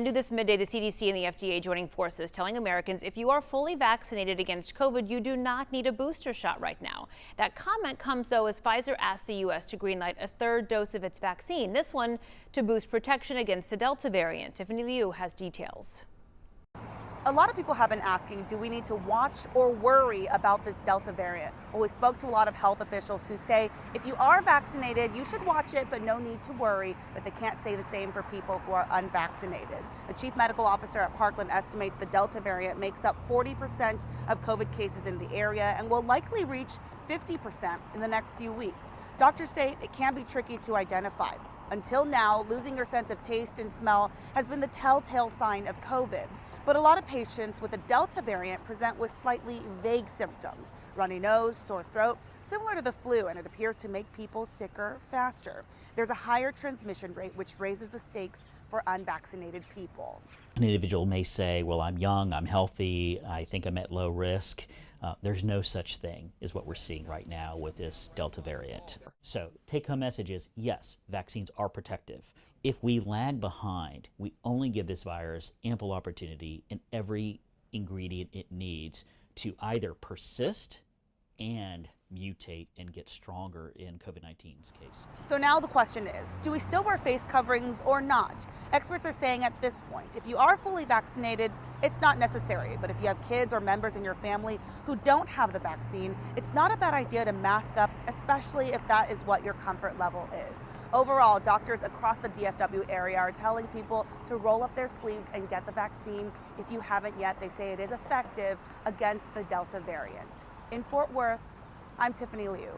New this midday, the CDC and the FDA joining forces, telling Americans if you are fully vaccinated against COVID, you do not need a booster shot right now. That comment comes, though, as Pfizer asked the U.S. to greenlight a third dose of its vaccine, this one to boost protection against the Delta variant. Tiffany Liu has details. A lot of people have been asking, do we need to watch or worry about this Delta variant? Well, we spoke to a lot of health officials who say if you are vaccinated, you should watch it, but no need to worry. But they can't say the same for people who are unvaccinated. The chief medical officer at Parkland estimates the Delta variant makes up 40% of COVID cases in the area and will likely reach 50% in the next few weeks. Doctors say it can be tricky to identify. Until now, losing your sense of taste and smell has been the telltale sign of COVID. But a lot of patients with the Delta variant present with slightly vague symptoms, runny nose, sore throat, similar to the flu, and it appears to make people sicker faster. There's a higher transmission rate, which raises the stakes for unvaccinated people. An individual may say, well, I'm young, I'm healthy, I think I'm at low risk. There's no such thing as what we're seeing right now with this Delta variant. So take-home message is, yes, vaccines are protective. If we lag behind, we only give this virus ample opportunity and every ingredient it needs to either persist and mutate and get stronger in COVID-19's case. So now the question is, do we still wear face coverings or not? Experts are saying at this point, if you are fully vaccinated, it's not necessary. But if you have kids or members in your family who don't have the vaccine, it's not a bad idea to mask up, especially if that is what your comfort level is. Overall, doctors across the DFW area are telling people to roll up their sleeves and get the vaccine. If you haven't yet, they say it is effective against the Delta variant. In Fort Worth, I'm Tiffany Liu.